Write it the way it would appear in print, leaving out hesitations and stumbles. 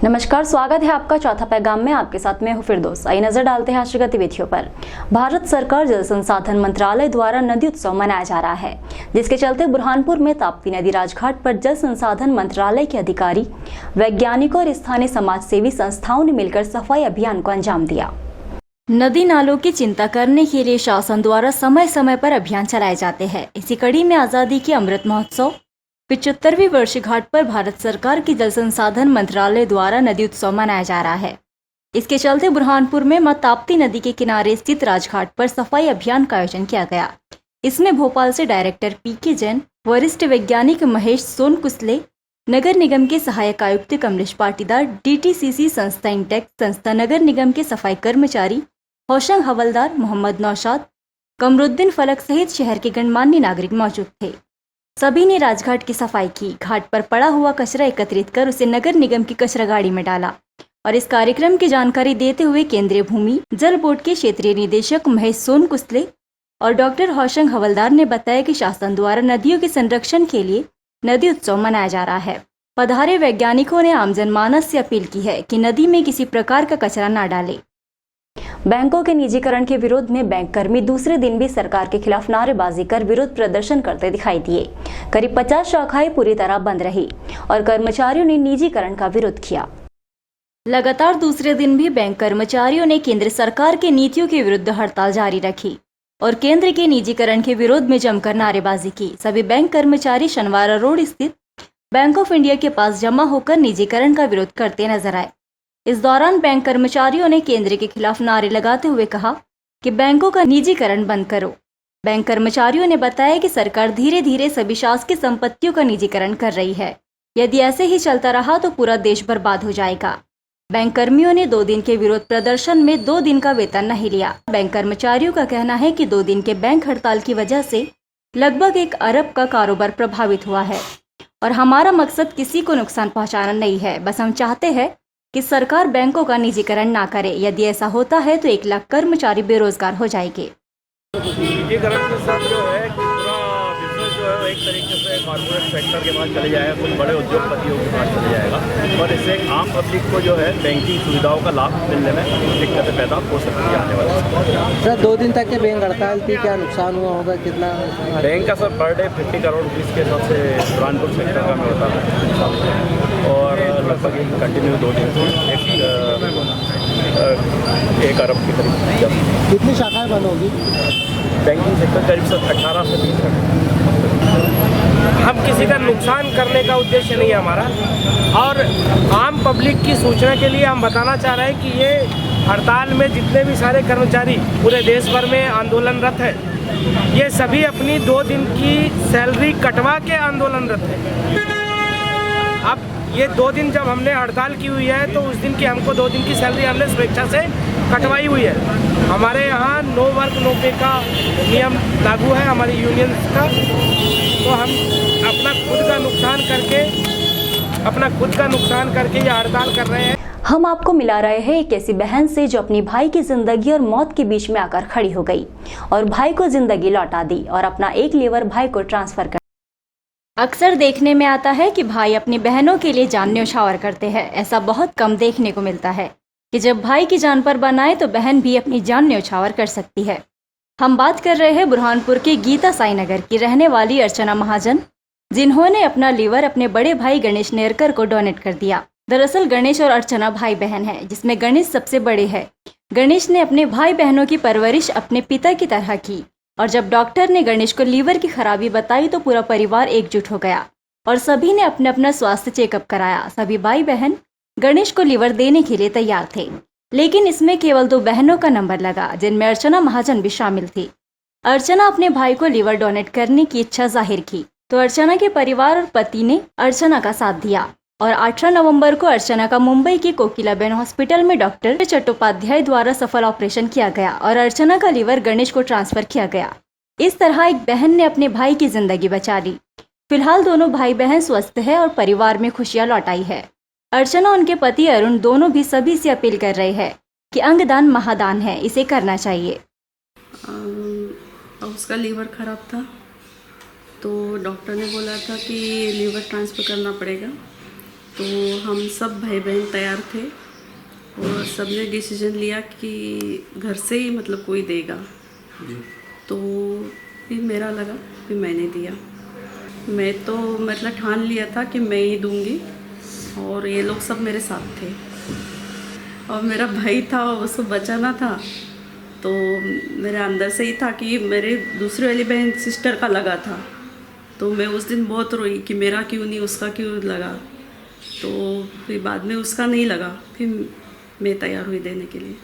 नमस्कार, स्वागत है आपका चौथा पैगाम में। आपके साथ मैं हूं फिरदौस। आइए नजर डालते हैं आज की गतिविधियों पर। भारत सरकार जल संसाधन मंत्रालय द्वारा नदी उत्सव मनाया जा रहा है, जिसके चलते बुरहानपुर में ताप्ती नदी राजघाट पर जल संसाधन मंत्रालय के अधिकारी, वैज्ञानिकों और स्थानीय समाज सेवी संस्थाओं ने मिलकर सफाई अभियान को अंजाम दिया। नदी नालों की चिंता करने के लिए शासन द्वारा समय समय पर अभियान चलाए जाते हैं। इसी कड़ी में आजादी के अमृत महोत्सव 75वीं वर्षगांठ पर भारत सरकार की जल संसाधन मंत्रालय द्वारा नदी उत्सव मनाया जा रहा है। इसके चलते बुरहानपुर में मां ताप्ती नदी के किनारे स्थित राजघाट पर सफाई अभियान का आयोजन किया गया। इसमें भोपाल से डायरेक्टर पीके जैन, वरिष्ठ वैज्ञानिक महेश सोनकुसले, नगर निगम के सहायक आयुक्त कमलेश पाटीदार, DTCC संस्था इंटेक संस्था नगर निगम के सफाई कर्मचारी होशंग हवलदार, मोहम्मद नौशाद, कमरुद्दीन फलक सहित शहर के गणमान्य नागरिक मौजूद थे। सभी ने राजघाट की सफाई की। घाट पर पड़ा हुआ कचरा एकत्रित कर उसे नगर निगम की कचरा गाड़ी में डाला। और इस कार्यक्रम की जानकारी देते हुए केंद्रीय भूमि जल बोर्ड के क्षेत्रीय निदेशक महेश सोनकुसले और डॉक्टर होशंग हवलदार ने बताया कि शासन द्वारा नदियों के संरक्षण के लिए नदी उत्सव मनाया जा रहा है। पधारे वैज्ञानिकों ने आम जनमानस से अपील की है कि नदी में किसी प्रकार का कचरा न डाले। बैंकों के निजीकरण के विरोध में बैंक कर्मी दूसरे दिन भी सरकार के खिलाफ नारेबाजी कर विरोध प्रदर्शन करते दिखाई दिए। करीब 50 शाखाएं पूरी तरह बंद रही और कर्मचारियों ने निजीकरण का विरोध किया। लगातार दूसरे दिन भी बैंक कर्मचारियों ने केंद्र सरकार के नीतियों के विरुद्ध हड़ताल जारी रखी और केंद्र के निजीकरण के विरोध में जमकर नारेबाजी की। सभी बैंक कर्मचारी शनिवार रोड स्थित बैंक ऑफ इंडिया के पास जमा होकर निजीकरण का विरोध करते नजर आए। इस दौरान बैंक कर्मचारियों ने केंद्र के खिलाफ नारे लगाते हुए कहा कि बैंकों का निजीकरण बंद करो। बैंक कर्मचारियों ने बताया कि सरकार धीरे धीरे सभी शासकीय संपत्तियों का निजीकरण कर रही है। यदि ऐसे ही चलता रहा तो पूरा देश बर्बाद हो जाएगा। बैंक कर्मियों ने 2 दिन के विरोध प्रदर्शन में 2 दिन का वेतन नहीं लिया। बैंक कर्मचारियों का कहना है कि 2 दिन के बैंक हड़ताल की वजह से लगभग 1 अरब का कारोबार प्रभावित हुआ है और हमारा मकसद किसी को नुकसान पहुंचाना नहीं है। बस हम चाहते हैं कि सरकार बैंकों का निजीकरण ना करे। यदि ऐसा होता है तो 1 लाख कर्मचारी बेरोजगार हो जाएंगे। निजीकरण के साथ जो है पूरा बिजनेस जो है एक तरीके से कॉर्पोरेट सेक्टर के पास चले जाएगा, कुछ बड़े उद्योगपतियों के पास चले जाएगा और इससे आम पब्लिक को जो है बैंकिंग सुविधाओं का लाभ मिलने में दिक्कतें पैदा हो सकती है आने वाले। सर 2 दिन तक के बैंक हड़ताल थी, क्या नुकसान हुआ होगा, कितना? बैंक का sir per day 50 crore rupees के हिसाब से बुरहानपुर सेक्टर का में होता है और लगभग कंटिन्यू 2 दिन से 1 अरब के करीब। कितनी शाखाएं बंद होगी? बैंकिंग सेक्टर करीब 18 से 20 तक। हम किसी का नुकसान करने का उद्देश्य नहीं है हमारा, और आम पब्लिक की सूचना के लिए हम बताना चाह रहे हैं कि ये हड़ताल में जितने भी सारे कर्मचारी पूरे देश भर में आंदोलनरत है, ये सभी अपनी 2 दिन की सैलरी कटवा के आंदोलनरत है। अब ये 2 दिन जब हमने हड़ताल की हुई है तो उस दिन की हमको 2 दिन की सैलरी हमने स्वेच्छा से कटवाई हुई है। हमारे यहाँ नो वर्क नो पे का नियम लागू है हमारी यूनियंस का, तो हम अपना खुद का नुकसान करके ये हड़ताल कर रहे हैं। हम आपको मिला रहे हैं एक ऐसी बहन से जो अपनी भाई की जिंदगी और मौत के बीच में आकर खड़ी हो गई और भाई को जिंदगी लौटा दी और अपना एक लीवर भाई को ट्रांसफर कर। अक्सर देखने में आता है कि भाई अपनी बहनों के लिए जान न्यौछावर करते हैं। ऐसा बहुत कम देखने को मिलता है कि जब भाई की जान पर बनाए तो बहन भी अपनी जान न्यौछावर कर सकती है। हम बात कर रहे हैं बुरहानपुर के गीता साई नगर की रहने वाली अर्चना महाजन, जिन्होंने अपना लीवर अपने बड़े भाई गणेश नेरकर को डोनेट कर दिया। दरअसल गणेश और अर्चना भाई बहन हैं, जिसमें गणेश सबसे बड़े हैं। गणेश ने अपने भाई बहनों की परवरिश अपने पिता की तरह की और जब डॉक्टर ने गणेश को लीवर की खराबी बताई तो पूरा परिवार एकजुट हो गया और सभी ने अपना अपना स्वास्थ्य चेकअप कराया। सभी भाई बहन गणेश को लीवर देने के लिए तैयार थे, लेकिन इसमें केवल 2 बहनों का नंबर लगा, जिनमें अर्चना महाजन भी शामिल थी। अर्चना अपने भाई को लीवर डोनेट करने की इच्छा जाहिर की तो अर्चना के परिवार और पति ने अर्चना का साथ दिया और 18 नवंबर को अर्चना का मुंबई के कोकिलाबेन हॉस्पिटल में डॉक्टर चट्टोपाध्याय द्वारा सफल ऑपरेशन किया गया और अर्चना का लीवर गणेश को ट्रांसफर किया गया। इस तरह एक बहन ने अपने भाई की जिंदगी बचा ली। फिलहाल दोनों भाई बहन स्वस्थ है और परिवार में खुशियां लौटाई है। अर्चना और उनके पति अरुण दोनों भी सभी से अपील कर रहे हैं कि अंगदान महादान है, इसे करना चाहिए। उसका लीवर खराब था तो डॉक्टर ने बोला था कि लीवर ट्रांसफ़र करना पड़ेगा। तो हम सब भाई बहन तैयार थे और सबने डिसीजन लिया कि घर से ही मतलब कोई देगा। तो फिर मेरा लगा कि मैंने दिया। मैं तो मतलब ठान लिया था कि मैं ही दूंगी और ये लोग सब मेरे साथ थे और मेरा भाई था उसको बचाना था। तो मेरे अंदर से ही था कि मेरे दूसरी वाली बहन सिस्टर का लगा था, तो मैं उस दिन बहुत रोई कि मेरा क्यों नहीं उसका क्यों लगा। तो फिर बाद में उसका नहीं लगा, फिर मैं तैयार हुई देने के लिए।